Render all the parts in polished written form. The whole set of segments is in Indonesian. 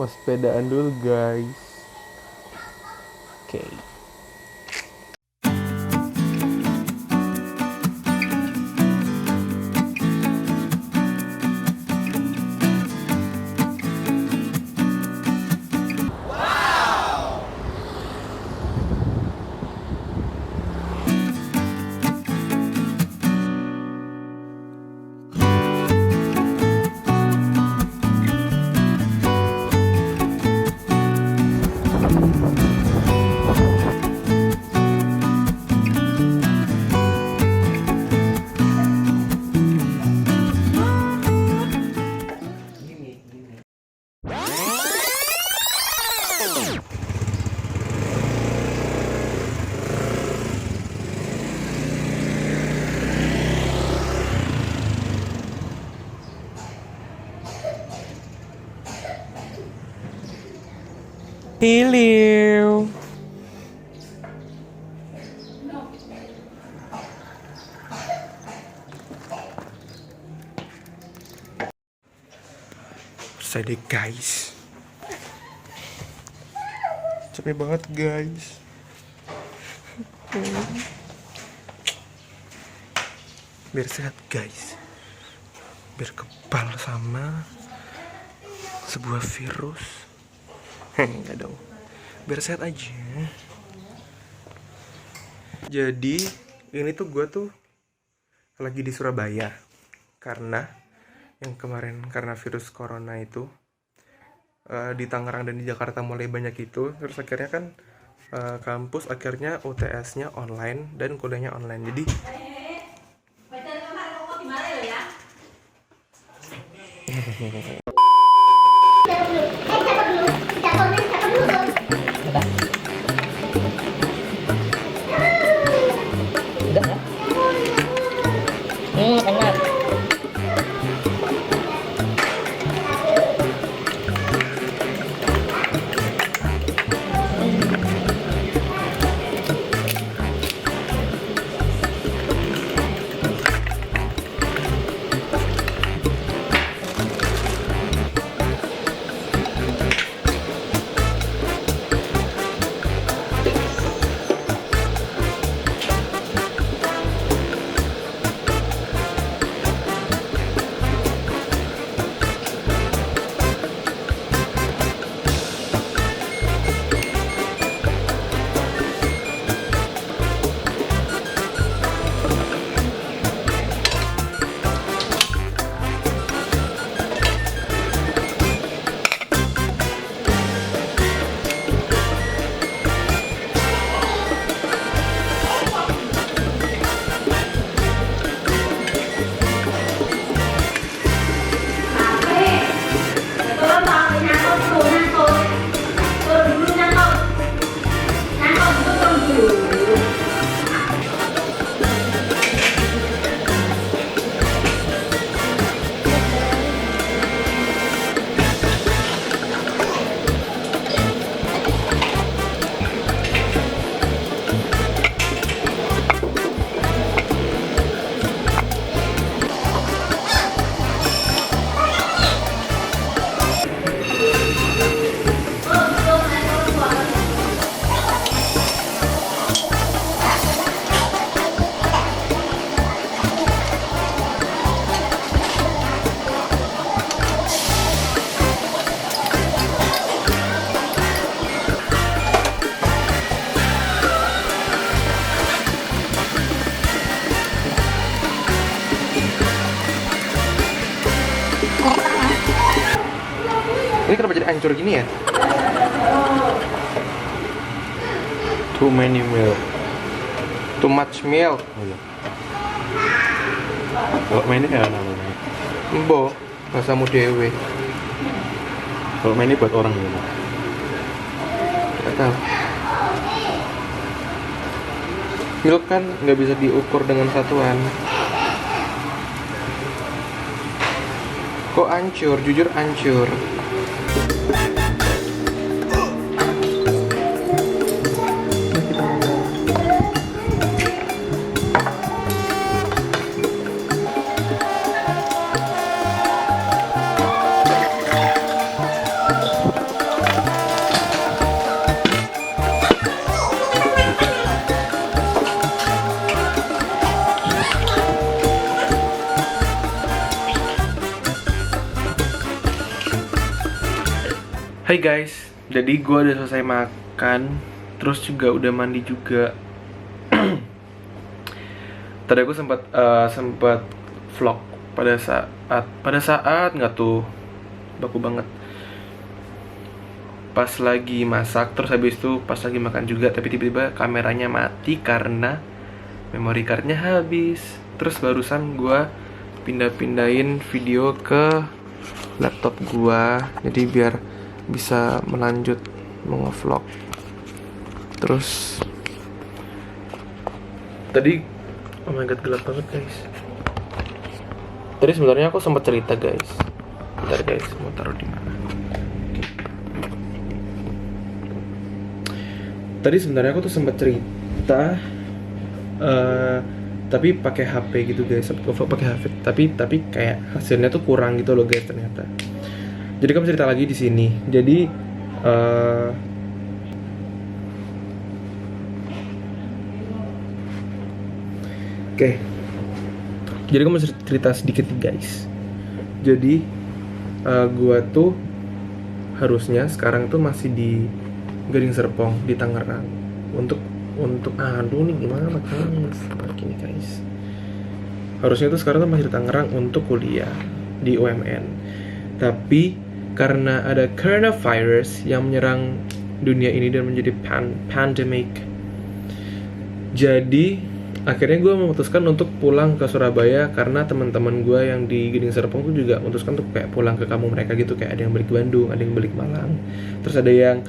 Mau sepedaan dulu guys. Oke. Hiliu. Selesai deh guys. Capek banget guys. Biar sehat guys. Biar kebal sama sebuah virus. Enggak dong. Biar sehat aja. Jadi ini tuh gue tuh lagi di Surabaya. Karena yang kemarin karena virus corona itu di Tangerang dan di Jakarta mulai banyak itu. Terus akhirnya kan kampus akhirnya UTS-nya online dan kuliahnya online. Jadi Enak. ini kenapa jadi hancur gini ya? Too many milk. Too much milk. Kalau mainnya ya namanya. Embo, bahasamu dewe. Kalau mainnya buat orang ya. Gak tahu. Milk kan nggak bisa diukur dengan satuan. Kok hancur? Jujur hancur. Hai guys, jadi gue udah selesai makan, terus juga udah mandi juga. Tadi aku sempat vlog pada saat nggak tuh baku banget. Pas lagi masak, terus habis itu pas lagi makan juga, tapi tiba-tiba kameranya mati karena memory cardnya habis. Terus barusan gue pindahin video ke laptop gue, jadi biar bisa melanjut mengevlog. Terus tadi, oh my god, gelap banget guys. Tadi sebenarnya aku sempat cerita guys. Bentar guys, mau taruh di mana? Tadi sebenarnya aku tuh sempat cerita, tapi pakai HP gitu guys, vlog pakai HP. Tapi kayak hasilnya tuh kurang gitu loh guys ternyata. Jadi kamu cerita lagi di sini. Jadi oke. Jadi kamu cerita sedikit nih guys. Jadi gua tuh harusnya sekarang tuh masih di Gading Serpong di Tangerang untuk aduh nih gimana makanya gini guys. Harusnya tuh sekarang tuh masih di Tangerang untuk kuliah di UMN. Tapi karena ada coronavirus yang menyerang dunia ini dan menjadi pandemic, jadi akhirnya gue memutuskan untuk pulang ke Surabaya karena teman-teman gue yang di Gading Serpong tuh juga memutuskan untuk kayak pulang ke kampung mereka gitu. Kayak ada yang balik ke Bandung, ada yang balik Malang, terus ada yang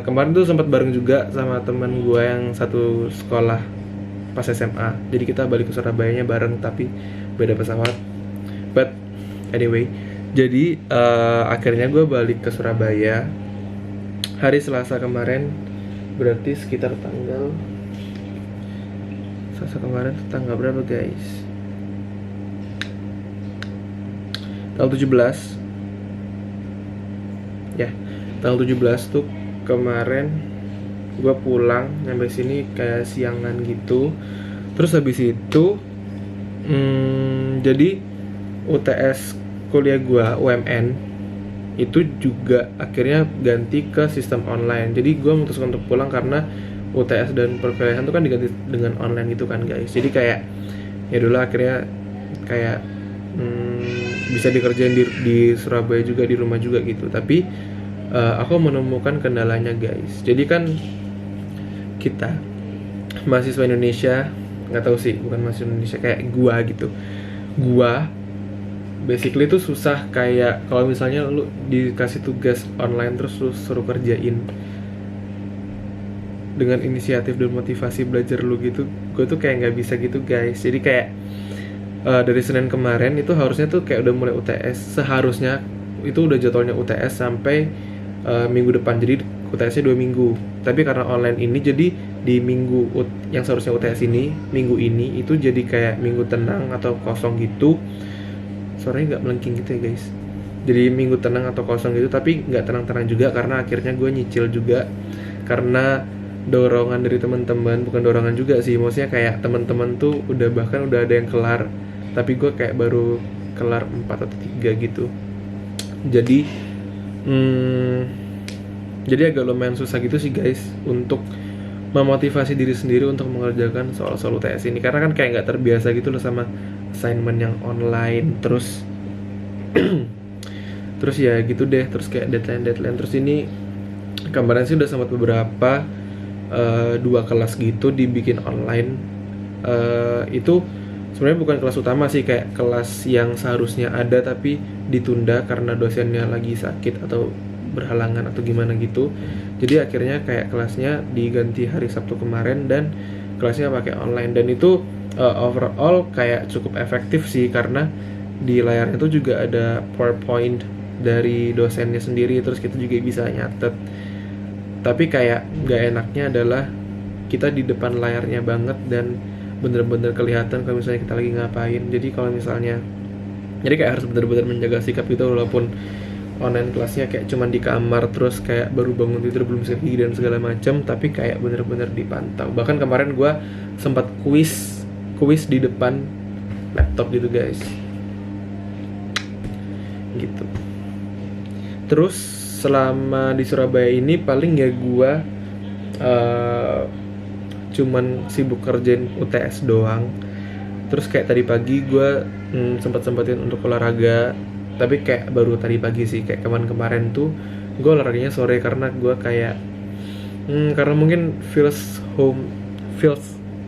kemarin tuh sempat bareng juga sama teman gue yang satu sekolah pas SMA. Jadi kita balik ke Surabayanya bareng tapi beda pesawat. But anyway, jadi akhirnya gue balik ke Surabaya hari Selasa kemarin. Berarti sekitar Selasa kemarin tuh tanggal berapa guys? Tanggal 17. Ya, tanggal 17 tuh kemarin gue pulang nyampe sini kayak siangan gitu. Terus habis itu jadi UTS kuliah gue UMN itu juga akhirnya ganti ke sistem online. Jadi gue memutuskan untuk pulang karena UTS dan perkuliahan itu kan diganti dengan online gitu kan guys. Jadi kayak ya dulu akhirnya kayak bisa dikerjain di Surabaya juga, di rumah juga gitu. Tapi aku menemukan kendalanya guys. Jadi kan kita mahasiswa Indonesia, nggak tahu sih, bukan mahasiswa Indonesia, kayak gua gitu. Gua basically tuh susah kayak kalau misalnya lu dikasih tugas online terus lu suruh kerjain dengan inisiatif dan motivasi belajar lu gitu. Gue tuh kayak nggak bisa gitu guys. Jadi kayak dari Senin kemarin itu harusnya tuh kayak udah mulai UTS. Seharusnya itu udah jadwalnya UTS sampai minggu depan. Jadi UTS-nya 2 minggu. Tapi karena online ini, jadi di minggu yang seharusnya UTS ini, minggu ini itu jadi kayak minggu tenang atau kosong gitu. Suaranya nggak melengking gitu ya guys. Jadi minggu tenang atau kosong gitu, tapi nggak tenang-tenang juga karena akhirnya gue nyicil juga karena dorongan dari teman-teman. Bukan dorongan juga sih, maksudnya kayak teman-teman tuh bahkan udah ada yang kelar, tapi gue kayak baru kelar 4 atau 3 gitu. Jadi agak lumayan susah gitu sih guys untuk memotivasi diri sendiri untuk mengerjakan soal-soal UTS ini, karena kan kayak nggak terbiasa gitu loh sama assignment yang online. Terus ya gitu deh. Terus kayak deadline. Terus ini kemarin sih udah sempat beberapa 2 kelas gitu dibikin online. Itu sebenarnya bukan kelas utama sih, kayak kelas yang seharusnya ada tapi ditunda karena dosennya lagi sakit atau berhalangan atau gimana gitu. Jadi akhirnya kayak kelasnya diganti hari Sabtu kemarin dan kelasnya pakai online. Dan itu overall kayak cukup efektif sih karena di layarnya tuh juga ada PowerPoint dari dosennya sendiri, terus kita juga bisa nyatet. Tapi kayak gak enaknya adalah kita di depan layarnya banget dan bener-bener kelihatan kalau misalnya kita lagi ngapain. Jadi kalau misalnya, jadi kayak harus bener-bener menjaga sikap gitu, walaupun online kelasnya kayak cuman di kamar terus kayak baru bangun tidur belum bisa gigi dan segala macam, tapi kayak bener-bener dipantau. Bahkan kemarin gue sempat kuis di depan laptop gitu guys gitu. Terus selama di Surabaya ini paling ya gue cuman sibuk kerjain UTS doang. Terus kayak tadi pagi gue sempat-sempatin untuk olahraga, tapi kayak baru tadi pagi sih, kayak kemarin tuh gue olahraganya sore karena gue kayak karena mungkin feels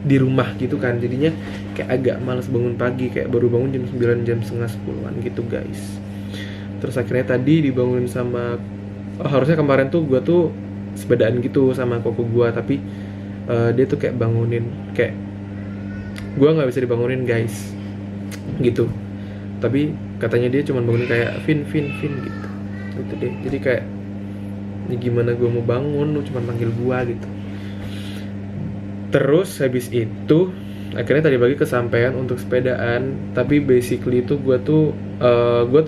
di rumah gitu kan, jadinya kayak agak males bangun pagi, kayak baru bangun jam 9, jam setengah 10-an gitu guys. Terus akhirnya tadi dibangunin sama harusnya kemarin tuh gue tuh sepedaan gitu sama koko gue, tapi dia tuh kayak bangunin, kayak gue nggak bisa dibangunin guys gitu, tapi katanya dia cuma bangunin kayak Vin gitu deh. Jadi kayak ya gimana gue mau bangun, lu cuma panggil gue gitu. Terus habis itu akhirnya tadi pagi kesampaian untuk sepedaan, tapi basically itu gue tuh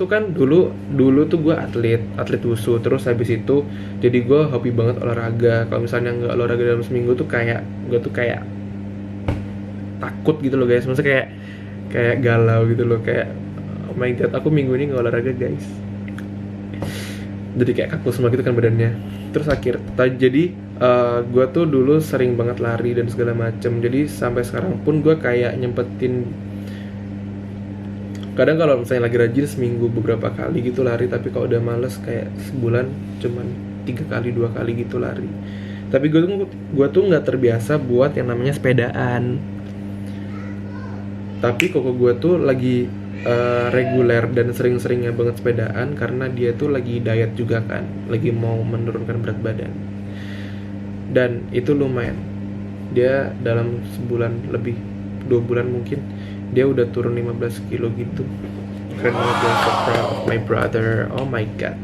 kan dulu tuh gue atlet wusu. Terus habis itu jadi gue hobi banget olahraga. Kalau misalnya nggak olahraga dalam seminggu tuh kayak gue tuh kayak takut gitu loh guys, maksudnya kayak galau gitu loh, kayak oh my god aku minggu ini nggak olahraga guys, jadi kayak kaku semua gitu kan badannya. Terus jadi gue tuh dulu sering banget lari dan segala macem, jadi sampai sekarang pun gue kayak nyempetin, kadang kalau misalnya lagi rajin seminggu beberapa kali gitu lari, tapi kalau udah males kayak sebulan cuman 3 kali 2 kali gitu lari. Tapi gue tuh nggak terbiasa buat yang namanya sepedaan. Tapi koko gue tuh lagi reguler dan sering-seringnya banget sepedaan karena dia tuh lagi diet juga kan, lagi mau menurunkan berat badan. Dan itu lumayan, dia dalam sebulan lebih, 2 bulan mungkin, dia udah turun 15 kilo gitu. Keren banget, gue so proud of my brother, oh my god.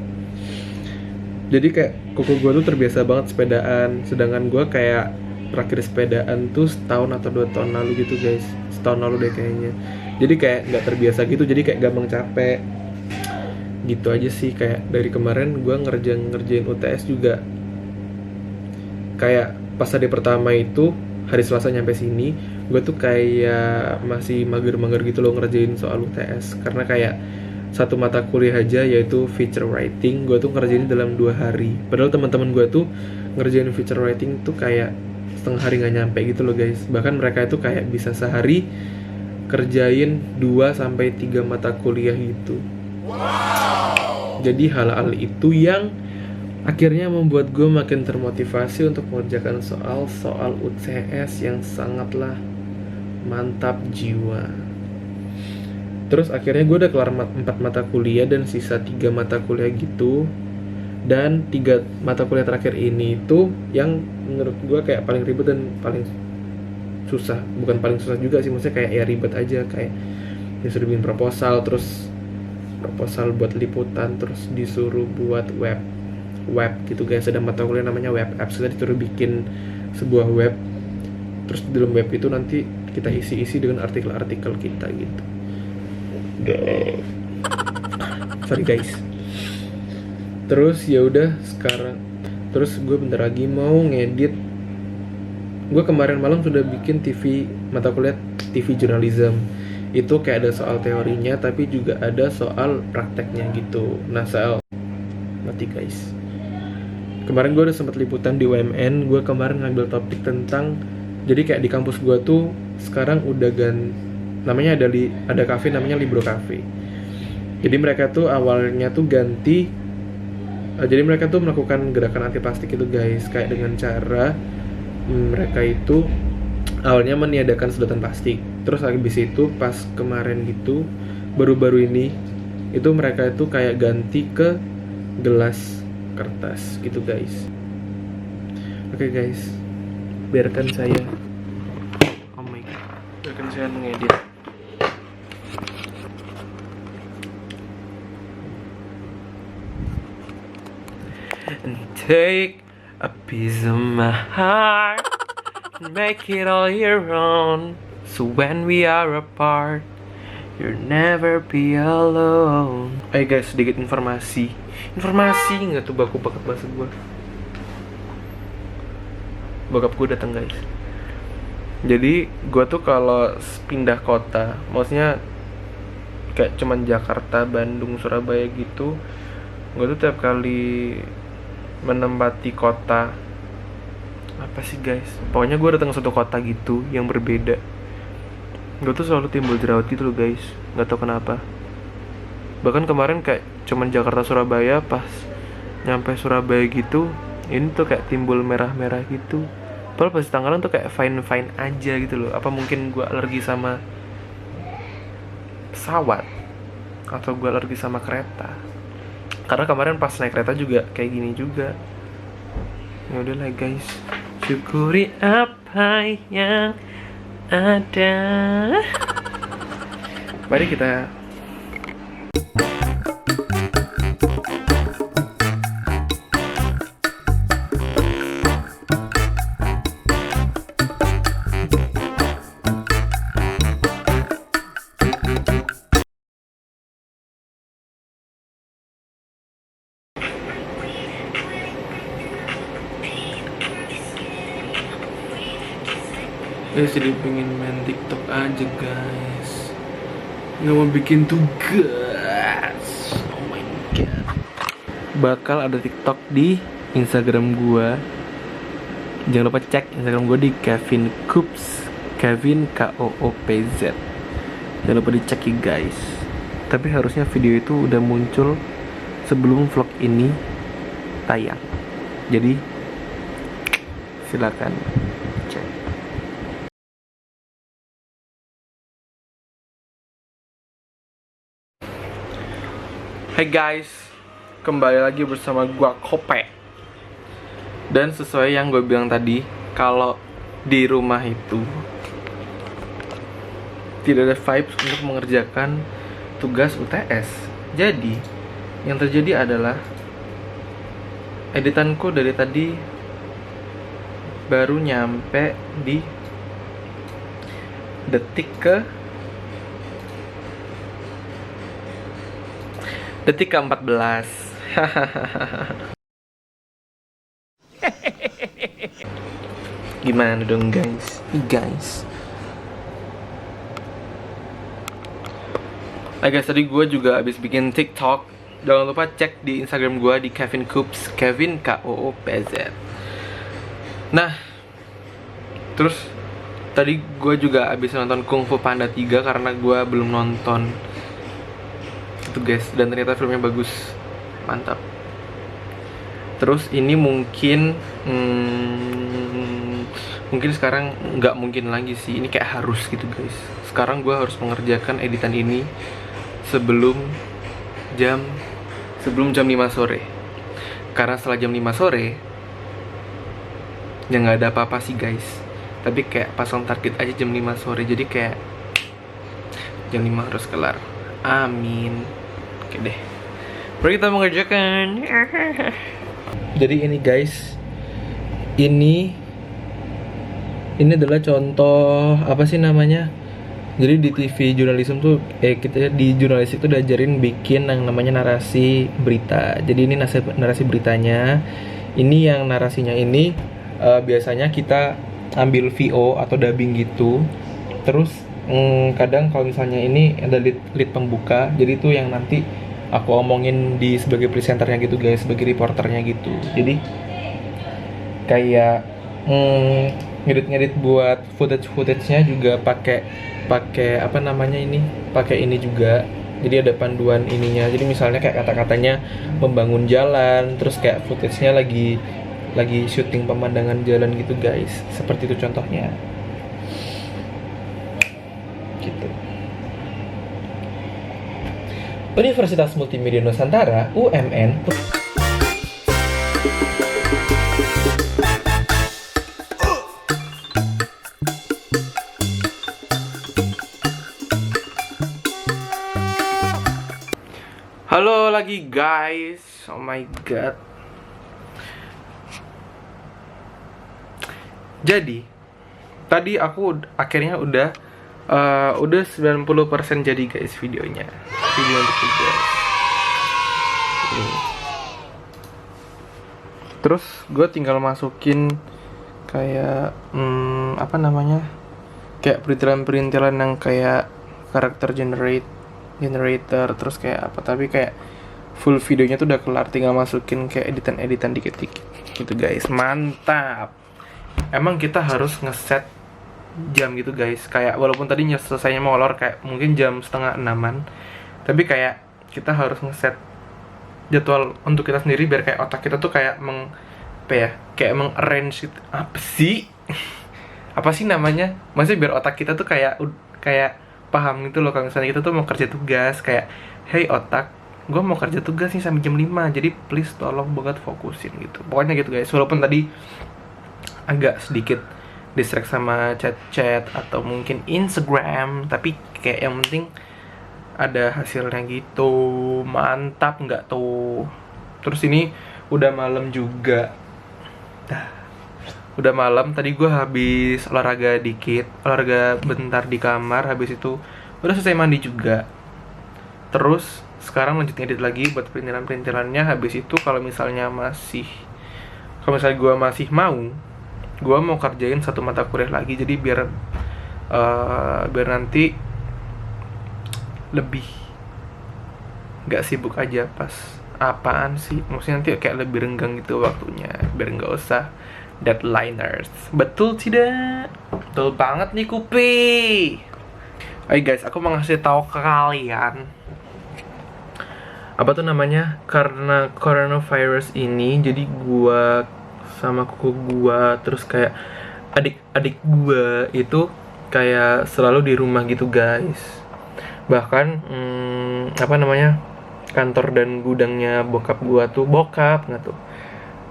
Jadi kayak koko gue tuh terbiasa banget sepedaan, sedangkan gue kayak terakhir sepedaan tuh setahun atau 2 tahun lalu gitu guys, setahun lalu deh kayaknya. Jadi kayak nggak terbiasa gitu, jadi kayak gampang capek gitu aja sih. Kayak dari kemarin gue ngerjain UTS juga, kayak pas hari pertama itu hari Selasa nyampe sini, gue tuh kayak masih mager-mager gitu loh ngerjain soal UTS, karena kayak satu mata kuliah aja yaitu feature writing gue tuh ngerjain dalam 2 hari, padahal teman-teman gue tuh ngerjain feature writing tuh kayak setengah hari nggak nyampe gitu loh guys. Bahkan mereka itu kayak bisa sehari kerjain 2-3 mata kuliah gitu. Jadi hal-hal itu yang akhirnya membuat gue makin termotivasi untuk mengerjakan soal UTS yang sangatlah mantap jiwa. Terus akhirnya gue udah kelar 4 mata kuliah dan sisa 3 mata kuliah gitu. Dan 3 mata kuliah terakhir ini itu yang menurut gue kayak paling ribet dan paling susah. Bukan paling susah juga sih, maksudnya kayak ya ribet aja, kayak disuruh bikin proposal, terus proposal buat liputan, terus disuruh buat web gitu guys. Ada mata kuliah namanya web apps, kita disuruh bikin sebuah web, terus di dalam web itu nanti kita isi dengan artikel-artikel kita gitu. Sorry guys. Terus ya udah sekarang, terus gue bentar lagi mau ngedit. Gue kemarin malam sudah bikin mata kuliah TV journalism. Itu kayak ada soal teorinya, tapi juga ada soal prakteknya gitu. Nah mati guys. Kemarin gue udah sempat liputan di UMN. Gue kemarin ngambil topik tentang, jadi kayak di kampus gue tuh sekarang udah namanya ada cafe namanya Libro Cafe. Jadi mereka tuh awalnya tuh jadi mereka tuh melakukan gerakan anti plastik itu guys, kayak dengan cara mereka itu awalnya meniadakan sedotan plastik. Terus habis itu pas kemarin gitu, baru-baru ini itu mereka itu kayak ganti ke gelas kertas gitu guys. Oke guys, biarkan saya biarkan saya mengedit. And take a piece of my heart and make it all your own. So when we are apart, you'll never be alone. Ayo guys, sedikit informasi nggak tuh baku paket bahasa gue. Bokap gue datang guys. Jadi gue tuh kalau pindah kota, maksudnya kayak cuman Jakarta, Bandung, Surabaya gitu, Gue tuh tiap kali menempati kota, apa sih guys, pokoknya gue datang ke suatu kota gitu yang berbeda, gue tuh selalu timbul jerawat gitu loh guys, nggak tahu kenapa. Bahkan kemarin kayak cuman Jakarta Surabaya, pas nyampe Surabaya gitu ini tuh kayak timbul merah-merah gitu. Padahal pas di Tangerang tuh kayak fine-fine aja gitu loh. Apa mungkin gue alergi sama pesawat, atau gue alergi sama kereta? Karena kemarin pas naik kereta juga kayak gini juga. Ya udahlah guys, syukuri apa yang ada. Mari kita jadi pengen main TikTok aja guys, nggak mau bikin tugas. Oh my god, bakal ada TikTok di Instagram gua. Jangan lupa cek Instagram gua di Kevin Coops, Kevin Koopz. Jangan lupa dicek ya guys. Tapi harusnya video itu udah muncul sebelum vlog ini tayang. Jadi silakan cek. Hai guys, kembali lagi bersama gua Kope. Dan sesuai yang gue bilang tadi, kalau di rumah itu tidak ada vibes untuk mengerjakan tugas UTS. Jadi yang terjadi adalah editanku dari tadi baru nyampe di detik ke-14. Gimana dong guys? Guys, tadi gue juga abis bikin TikTok. Jangan lupa cek di Instagram gue di Kevin Coops, Kevin Koopz. Nah, terus tadi gue juga abis nonton Kung Fu Panda 3 karena gue belum nonton itu guys, dan ternyata filmnya bagus, mantap. Terus ini mungkin sekarang nggak mungkin lagi sih, ini kayak harus gitu guys. Sekarang gue harus mengerjakan editan ini sebelum jam 5 sore. Karena setelah jam 5 sore ya nggak ada apa-apa sih guys, tapi kayak pasang target aja jam 5 sore. Jadi kayak jam 5 harus kelar. Amin. Oke deh, mari kita mengerjakan. Jadi ini guys, ini adalah contoh apa sih namanya? Jadi di TV jurnalisme tuh kita di jurnalistik tuh diajarin bikin yang namanya narasi berita. Jadi ini narasi beritanya. Ini yang narasinya ini biasanya kita ambil VO atau dubbing gitu. Terus kadang kalau misalnya ini ada lead pembuka, jadi itu yang nanti aku omongin di sebagai presenternya gitu guys, sebagai reporternya gitu. Jadi kayak ngedit buat footage-nya juga pakai apa namanya ini, pakai ini juga. Jadi ada panduan ininya. Jadi misalnya kayak kata-katanya membangun jalan, terus kayak footage-nya lagi syuting pemandangan jalan gitu guys. Seperti itu contohnya. Gitu. Universitas Multimedia Nusantara UMN. Halo lagi guys. Oh my god. Jadi tadi aku akhirnya udah 90% jadi guys videonya. Video untuk tugas. Terus gue tinggal masukin kayak apa namanya, kayak perintilan yang kayak karakter generator, terus kayak apa, tapi kayak full videonya tuh udah kelar, tinggal masukin kayak editan dikit-dikit gitu guys. Mantap. Emang kita harus ngeset jam gitu guys, kayak walaupun tadi selesainya molor kayak mungkin jam 5:30-an, tapi kayak kita harus ngeset jadwal untuk kita sendiri biar kayak otak kita tuh kayak kayak arrange gitu. Apa sih namanya, maksudnya biar otak kita tuh kayak paham gitu loh, kalau misalnya kita tuh mau kerja tugas, kayak hey otak, gue mau kerja tugas nih sampai jam 5, jadi please tolong banget fokusin gitu. Pokoknya gitu guys, walaupun tadi agak sedikit distract sama chat-chat atau mungkin Instagram, tapi kayak yang penting ada hasilnya gitu. Mantap nggak tuh? Terus ini udah malam juga. Udah malam, tadi gue habis olahraga bentar di kamar, habis itu udah selesai mandi juga. Terus sekarang lanjut edit lagi buat perintilan-perintilannya. Habis itu kalau misalnya gue masih mau kerjain satu mata kuliah lagi, jadi biar nanti lebih nggak sibuk aja pas apaan sih, maksudnya nanti kayak lebih renggang gitu waktunya, biar nggak usah deadliners. Betul tidak? Betul banget nih Kupi. Hai guys, aku mau ngasih tahu ke kalian apa tuh namanya, karena coronavirus ini, jadi gua sama kuku gua terus kayak adik-adik gua itu kayak selalu di rumah gitu guys. Bahkan kantor dan gudangnya bokap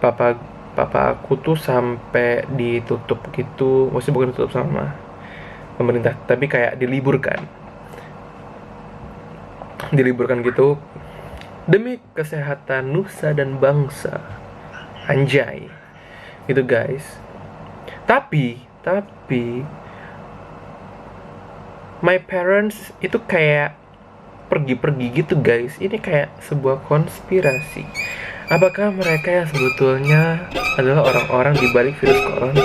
papa aku tuh sampai ditutup gitu, maksudnya bukan ditutup sama pemerintah, tapi kayak diliburkan gitu demi kesehatan nusa dan bangsa. Anjay gitu guys. Tapi my parents itu kayak pergi-pergi gitu guys. Ini kayak sebuah konspirasi. Apakah mereka yang sebetulnya adalah orang-orang di balik virus corona?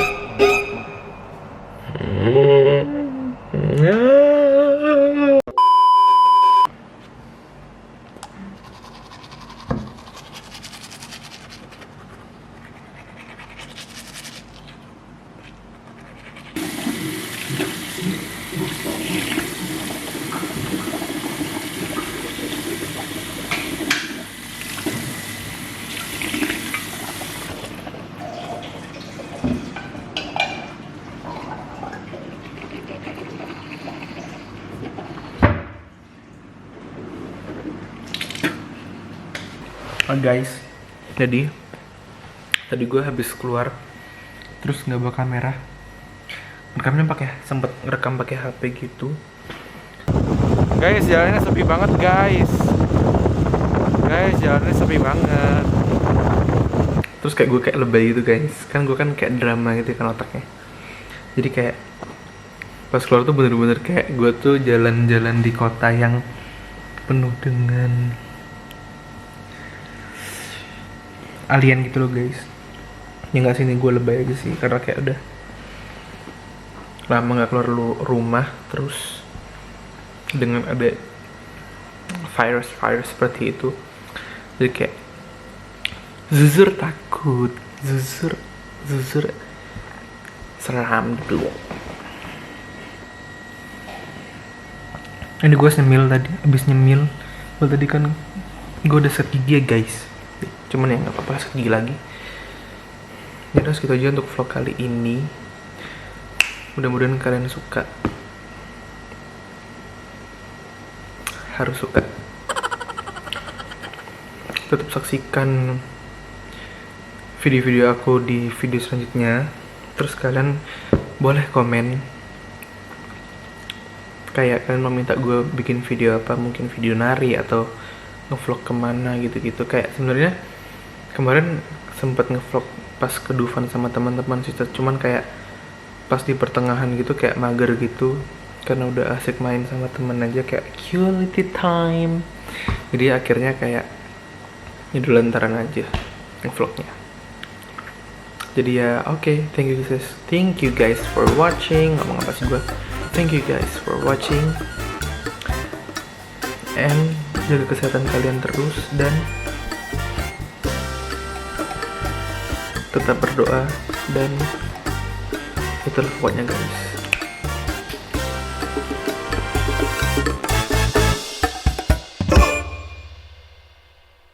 Guys, jadi tadi gue habis keluar terus nggak bawa kamera, rekamnya sempet ngerekam pakai HP gitu. Guys, jalannya sepi banget guys, jalannya sepi banget. Terus kayak gue kayak lebay gitu guys, kan gue kan kayak drama gitu kan otaknya. Jadi kayak pas keluar tuh bener-bener kayak gue tuh jalan-jalan di kota yang penuh dengan alien gitu loh guys. Ya nggak, sini gue lebay aja sih, karena kayak udah lama nggak keluar rumah, terus dengan ada virus seperti itu, jadi kayak zuzur takut, zuzur seram dulu. Ini gue abis nyemil tadi kan gue udah set gigi ya guys, cuman ya nggak apa-apa, set gigi lagi. Jadi harus gitu aja untuk vlog kali ini. Mudah-mudahan kalian suka, harus suka. Tetap saksikan video-video aku di video selanjutnya. Terus kalian boleh komen kayak kalian mau minta gue bikin video apa, mungkin video nari atau ngevlog kemana gitu-gitu. Kayak sebenarnya kemarin sempet ngevlog pas ke Dufan sama teman-teman sih, cuman kayak pas di pertengahan gitu kayak mager gitu, karena udah asik main sama temen aja, kayak quality time. Jadi akhirnya kayak ini lantaran aja ngevlognya. Jadi ya oke, thank you guys for watching. Ngomong apa sih gue, thank you guys for watching, and jaga kesehatan kalian terus, dan tetap berdoa, dan itulah pokoknya guys.